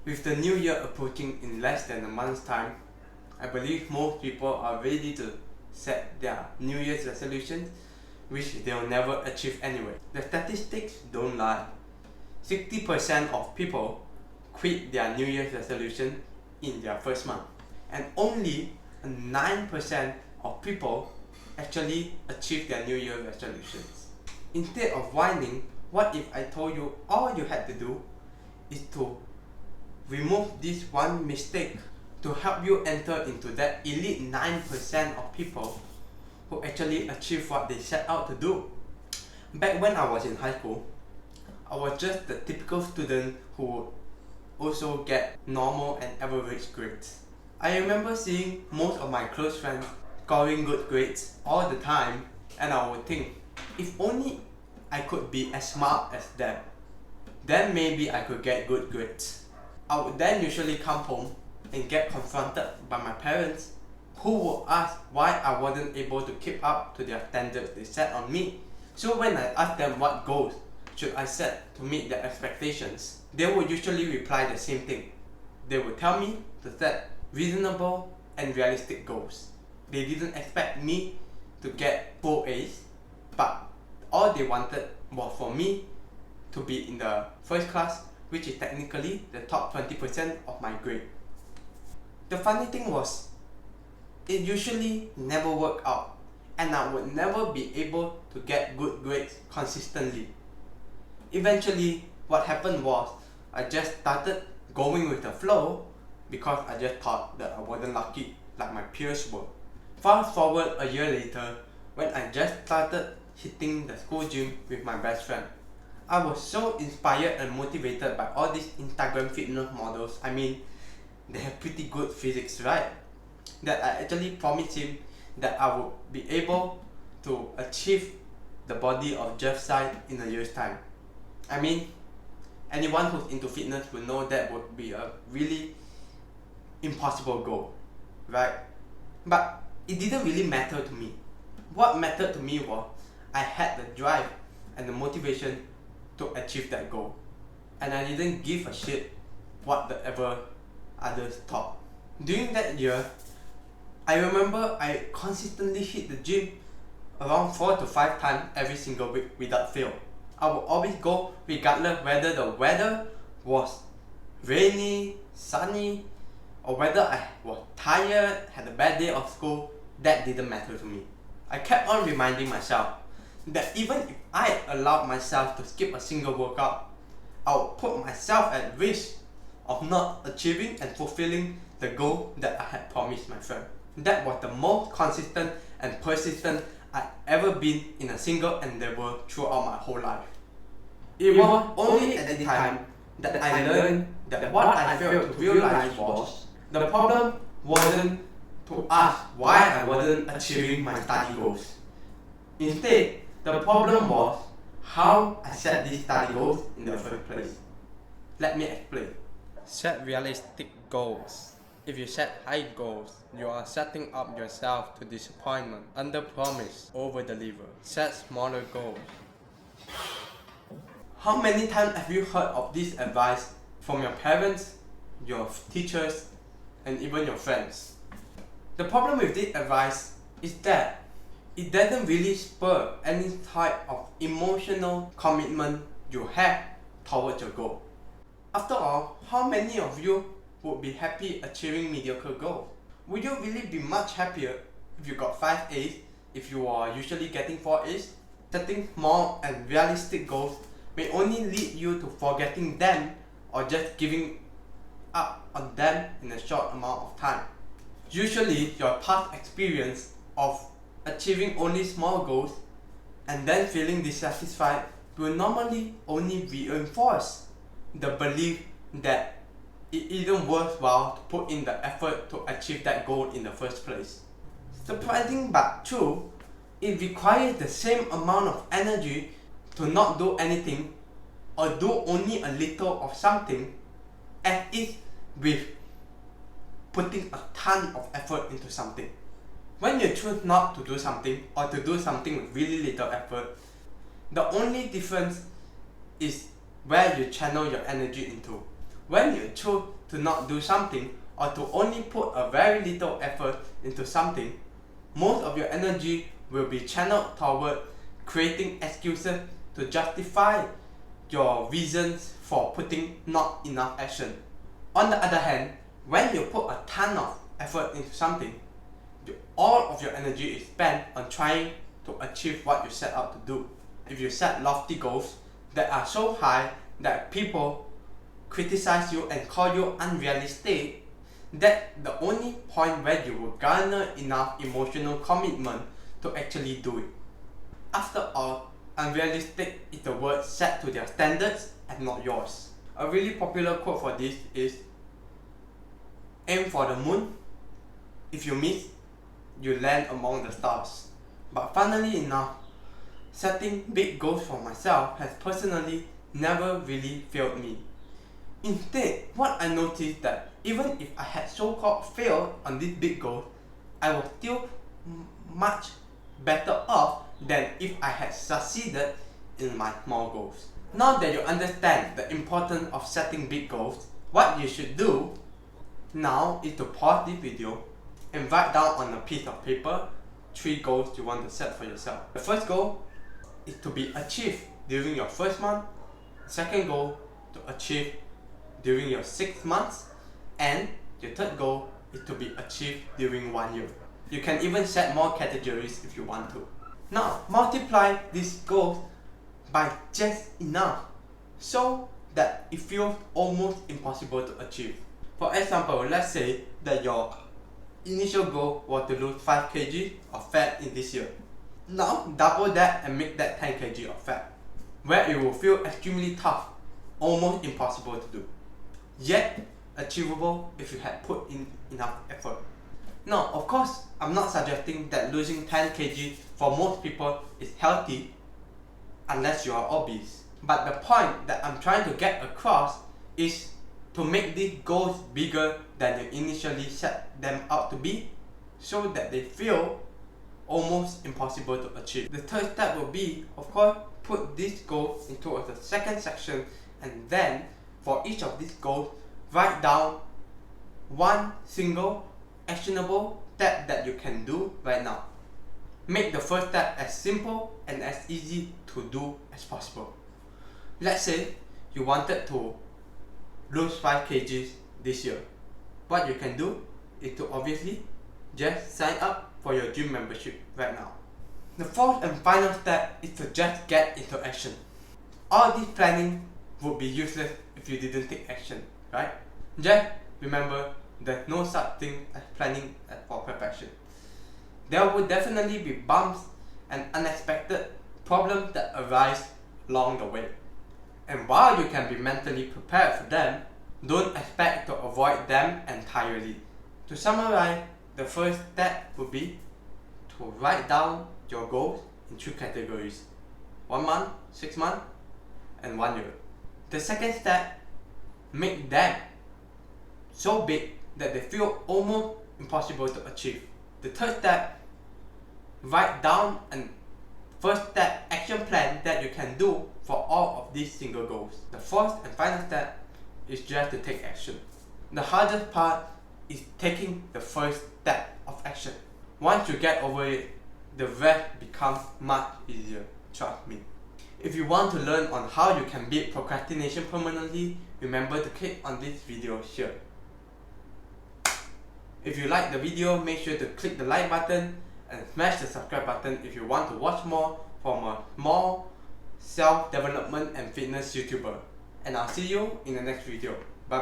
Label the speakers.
Speaker 1: With the new year approaching in less than a month's time, I believe most people are ready to set their New Year's resolutions, which they'll never achieve anyway. The statistics don't lie. 60% of people quit their New Year's resolution in their first month, and only 9% of people actually achieve their New Year resolutions. Instead of whining, what if I told you all you had to do is to remove this one mistake to help you enter into that elite 9% of people who actually achieve what they set out to do. Back when I was in high school, I was just the typical student who would also get normal and average grades. I remember seeing most of my close friends scoring good grades all the time, and I would think, if only I could be as smart as them, then maybe I could get good grades. I would then usually come home and get confronted by my parents, who would ask why I wasn't able to keep up to their standards they set on me. So when I asked them what goals should I set to meet their expectations, they would usually reply the same thing. They would tell me to set reasonable and realistic goals. They didn't expect me to get full A's, but all they wanted was for me to be in the first class, which is technically the top 20% of my grade. The funny thing was, it usually never worked out, and I would never be able to get good grades consistently. Eventually, what happened was, I just started going with the flow because I just thought that I wasn't lucky like my peers were. Fast forward a year later, when I just started hitting the school gym with my best friend. I was so inspired and motivated by all these Instagram fitness models. I mean, they have pretty good physics, right? That I actually promised him that I would be able to achieve the body of Jeff Side in a year's time. I mean, anyone who's into fitness will know that would be a really impossible goal, right? But it didn't really matter to me. What mattered to me was I had the drive and the motivation to achieve that goal, and I didn't give a shit whatever others thought. During that year, I remember I consistently hit the gym around 4 to 5 times every single week without fail. I would always go regardless whether the weather was rainy, sunny, or whether I was tired, had a bad day of school. That didn't matter to me. I kept on reminding myself that even if I allowed myself to skip a single workout, I would put myself at risk of not achieving and fulfilling the goal that I had promised my friend. That was the most consistent and persistent I'd ever been in a single endeavor throughout my whole life. It was only at the time that I learned that what I failed to realize was the problem wasn't to ask why I wasn't achieving my study goals. Instead, the problem was how I set these study goals in the first place. Let me explain. Set realistic goals. If you set high goals, you are setting up yourself to disappointment. Under promise, over deliver. Set smaller goals. How many times have you heard of this advice from your parents, your teachers, and even your friends? The problem with this advice is that it doesn't really spur any type of emotional commitment you have towards your goal. After all, how many of you would be happy achieving mediocre goals? Would you really be much happier if you got 5 A's if you are usually getting 4 A's? Setting small and realistic goals may only lead you to forgetting them or just giving up on them in a short amount of time. Usually, your past experience of achieving only small goals and then feeling dissatisfied will normally only reinforce the belief that it isn't worthwhile to put in the effort to achieve that goal in the first place. Surprising but true, it requires the same amount of energy to not do anything or do only a little of something as is with putting a ton of effort into something. When you choose not to do something or to do something with really little effort, the only difference is where you channel your energy into. When you choose to not do something or to only put a very little effort into something, most of your energy will be channeled toward creating excuses to justify your reasons for putting not enough action. On the other hand, when you put a ton of effort into something, all of your energy is spent on trying to achieve what you set out to do. If you set lofty goals that are so high that people criticize you and call you unrealistic, that's the only point where you will garner enough emotional commitment to actually do it. After all, unrealistic is the word set to their standards and not yours. A really popular quote for this is, aim for the moon, if you miss, you land among the stars. But funnily enough, setting big goals for myself has personally never really failed me. Instead, what I noticed that even if I had so-called failed on this big goal, I was still much better off than if I had succeeded in my small goals. Now that you understand the importance of setting big goals, what you should do now is to pause this video and write down on a piece of paper 3 goals you want to set for yourself. The first goal is to be achieved during your first month. The second goal to achieve during your 6 months, and your third goal is to be achieved during 1 year. You can even set more categories if you want to. Now multiply these goals by just enough so that it feels almost impossible to achieve. For example, let's say that your initial goal was to lose 5 kg of fat in this year. Now double that and make that 10 kg of fat, where it will feel extremely tough, almost impossible to do, yet achievable if you had put in enough effort. Now, of course, I'm not suggesting that losing 10 kg for most people is healthy unless you are obese. But the point that I'm trying to get across is to make these goals bigger than you initially set them out to be, so that they feel almost impossible to achieve. The third step will be, of course, put these goals into the second section, and then for each of these goals, write down one single actionable step that you can do right now. Make the first step as simple and as easy to do as possible. Let's say you wanted to lose 5 kg this year. What you can do is to obviously just sign up for your gym membership right now. The fourth and final step is to just get into action. All this planning would be useless if you didn't take action, right? Just remember, there's no such thing as planning for perfection. There will definitely be bumps and unexpected problems that arise along the way. And while you can be mentally prepared for them, don't expect to avoid them entirely. To summarize, the first step would be to write down your goals in 3 categories: 1 month, 6 months, and 1 year. The second step, make them so big that they feel almost impossible to achieve. The third step, write down a first step action plan that you can do for all of these single goals. The fourth and final step is just to take action. The hardest part is taking the first step of action. Once you get over it, the rest becomes much easier, trust me. If you want to learn on how you can beat procrastination permanently, remember to click on this video here. If you like the video, make sure to click the like button and smash the subscribe button if you want to watch more from a small self-development and fitness YouTuber. And I'll see you in the next video.